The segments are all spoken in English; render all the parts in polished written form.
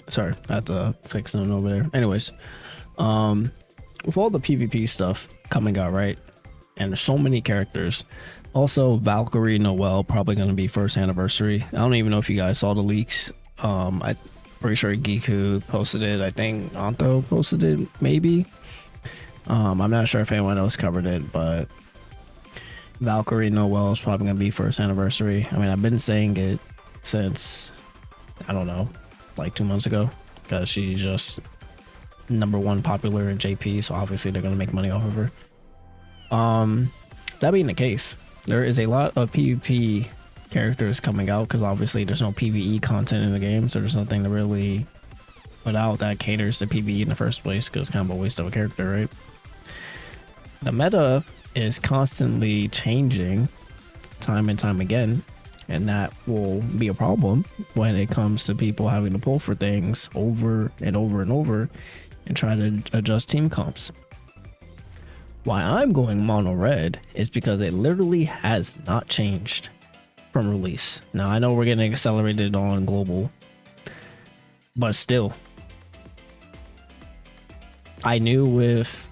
Sorry, I have to fix something over there. Anyways, with all the PvP stuff coming out, right? And there's so many characters. Also, Valkyrie Noel probably going to be first anniversary. I don't even know if you guys saw the leaks. I'm pretty sure Giku posted it. I think Anto posted it, maybe. I'm not sure if anyone else covered it, but Valkyrie Noel is probably going to be first anniversary. I mean, I've been saying it since, I don't know, like 2 months ago, because she's just #1 popular in JP, so obviously they're going to make money off of her. That being the case, there is a lot of PvP characters coming out, because obviously there's no PvE content in the game, so there's nothing to really put out that caters to PvE in the first place, because it's kind of a waste of a character, right? The meta is constantly changing time and time again, and that will be a problem when it comes to people having to pull for things over and over and over and try to adjust team comps. Why I'm going mono red is because it literally has not changed from release. Now I know we're getting accelerated on global, but still, I knew with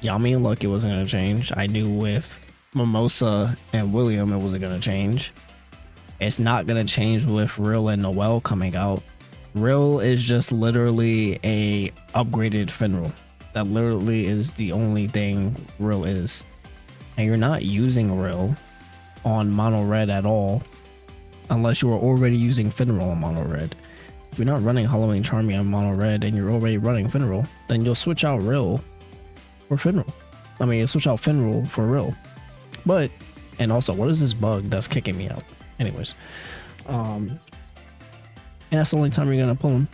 Yami and Luck it wasn't going to change. I knew with Mimosa and William it wasn't going to change. It's not going to change with Real and Noel coming out. Real is just literally a upgraded Finral. That literally is the only thing Real is. And you're not using Real on mono red at all unless you are already using Finral on mono red. If you're not running Halloween Charmy on mono red and you're already running Finral, then you'll switch out Real for Finral. I mean, you'll switch out Finral for Real. But, and also, what is this bug that's kicking me out? Anyways, and that's the only time you're gonna pull him.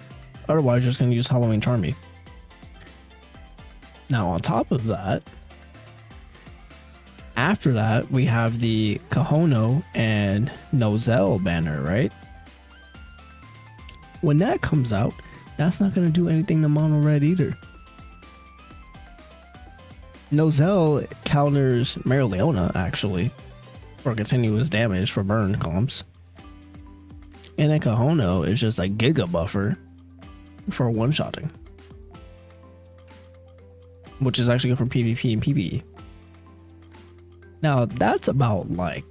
Otherwise, you're just gonna use Halloween Charmy. Now, on top of that, after that, we have the Kahono and Nozel banner, right? When that comes out, that's not gonna do anything to mono red either. Nozel counters Marileona actually for continuous damage for burn comps. And then Kahono is just a giga buffer for one-shotting, which is actually good for PvP and PvE. Now that's about like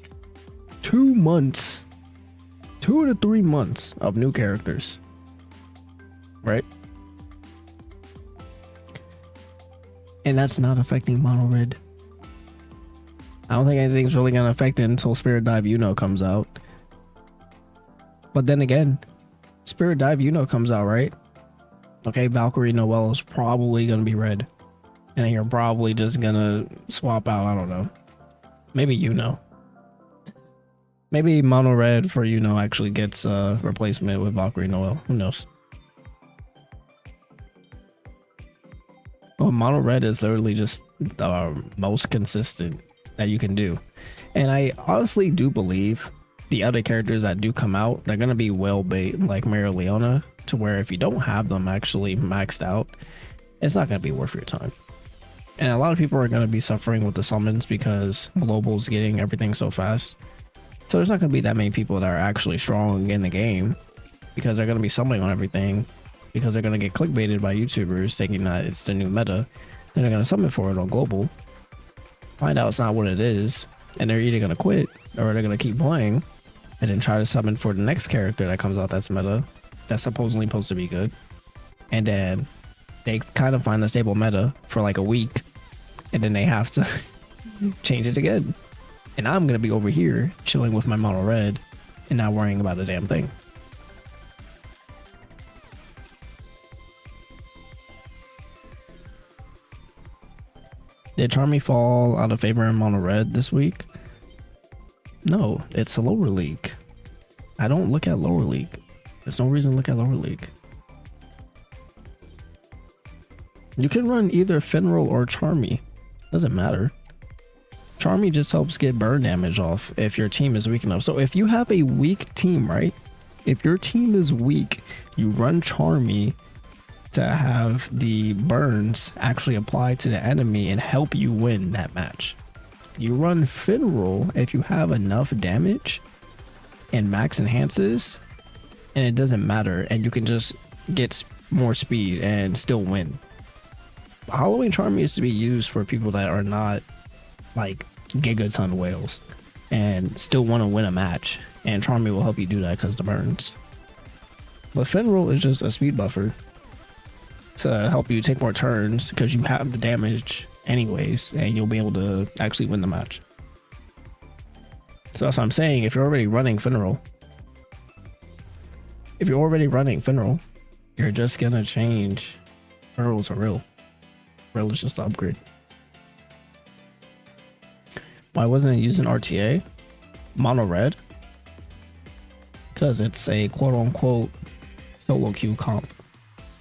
2 months, 2 to 3 months of new characters, right? And that's not affecting mono red. I don't think anything's really gonna affect it until Spirit Dive Uno comes out. But then again, Spirit Dive Uno comes out, right? Okay, Valkyrie Noel is probably gonna be red. And then you're probably just gonna swap out, I don't know. Maybe Uno. Maybe mono red for Uno actually gets a replacement with Valkyrie Noel. Who knows? Well, mono red is literally just the most consistent that you can do. And I honestly do believe the other characters that do come out, they're going to be well bait, like Marileona, to where if you don't have them actually maxed out, it's not going to be worth your time. And a lot of people are going to be suffering with the summons because global's getting everything so fast. So there's not going to be that many people that are actually strong in the game because they're going to be summoning on everything, because they're going to get clickbaited by YouTubers thinking that it's the new meta. Then they're going to summon for it on global, find out it's not what it is, and they're either going to quit or they're going to keep playing and then try to summon for the next character that comes out that's meta, that's supposedly supposed to be good. And then they kind of find a stable meta for like a week, and then they have to change it again. And I'm going to be over here chilling with my mono red and not worrying about a damn thing. Did Charmy fall out of favor in mono red this week? No, it's a lower league. I don't look at lower league. There's no reason to look at lower league. You can run either Finral or Charmy. Doesn't matter. Charmy just helps get burn damage off if your team is weak enough. So if you have a weak team, right? If your team is weak, you run Charmy to have the burns actually apply to the enemy and help you win that match. You run Finral if you have enough damage and max enhances, and it doesn't matter, and you can just get more speed and still win. Halloween Charm used to be used for people that are not like gigaton whales and still want to win a match, and Charmy will help you do that because the burns. But Finral is just a speed buffer to help you take more turns because you have the damage anyways, and you'll be able to actually win the match. So that's what I'm saying. If you're already running Finral, you're just gonna change Finral to Real. Real is just the upgrade. Why wasn't it using RTA? Mono Red? Because it's a quote unquote solo queue comp.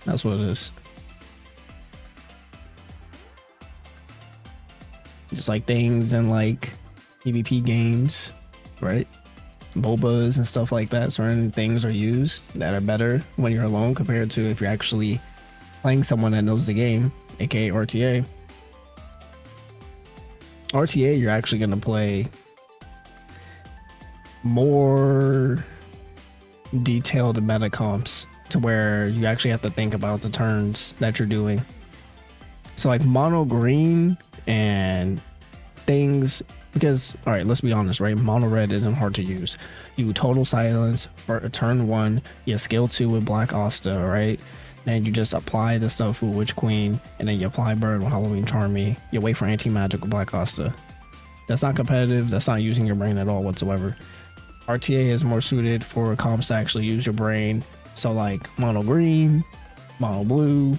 That's what it is. Just like things in like PvP games, right? MOBAs and stuff like that. Certain things are used that are better when you're alone compared to if you're actually playing someone that knows the game, aka RTA. RTA, you're actually going to play more detailed meta comps to where you actually have to think about the turns that you're doing. So like mono green and things, because all right, let's be honest, right? Mono red isn't hard to use. You total silence for turn 1, you skill 2 with Black Asta, right? Then you just apply the stuff with Witch Queen, and then you apply burn with Halloween Charmy. You wait for anti-magic with Black Asta. That's not competitive. That's not using your brain at all whatsoever. RTA is more suited for comps to actually use your brain. So like mono green, mono blue,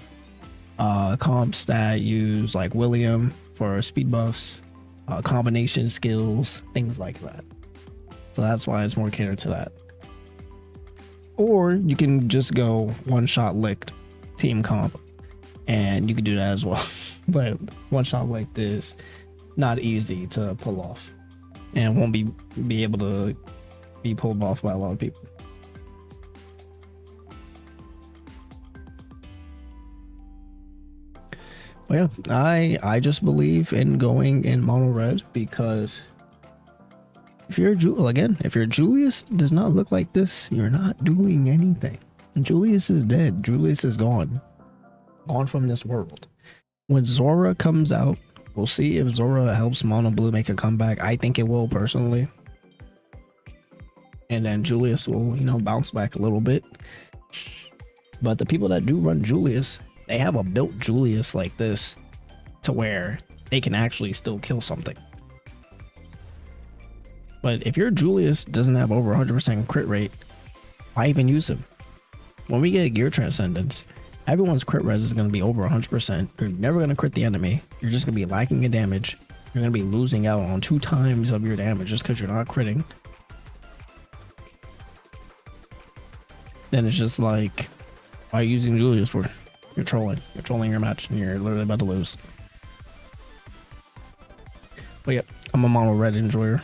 comps that use like William for speed buffs, combination skills, things like that. So that's why it's more catered to that. Or you can just go one shot licked team comp, and you can do that as well. But one shot licked is not easy to pull off, and won't be able to be pulled off by a lot of people. Well, yeah, I just believe in going in mono red because if you're Julius does not look like this, you're not doing anything. Julius is dead. Julius is gone from this world. When Zora comes out, we'll see if Zora helps mono blue make a comeback. I think it will personally, and then Julius will, bounce back a little bit. But the people that do run Julius, they have a built Julius like this to where they can actually still kill something. But if your Julius doesn't have over 100% crit rate, why even use him? When we get Gear Transcendence, everyone's crit res is going to be over 100%. You're never going to crit the enemy. You're just going to be lacking in damage. You're going to be losing out on 2 times of your damage just because you're not critting. Then it's just like, why are you using Julius for? You're trolling. You're trolling your match and you're literally about to lose. But yeah, I'm a mono red enjoyer.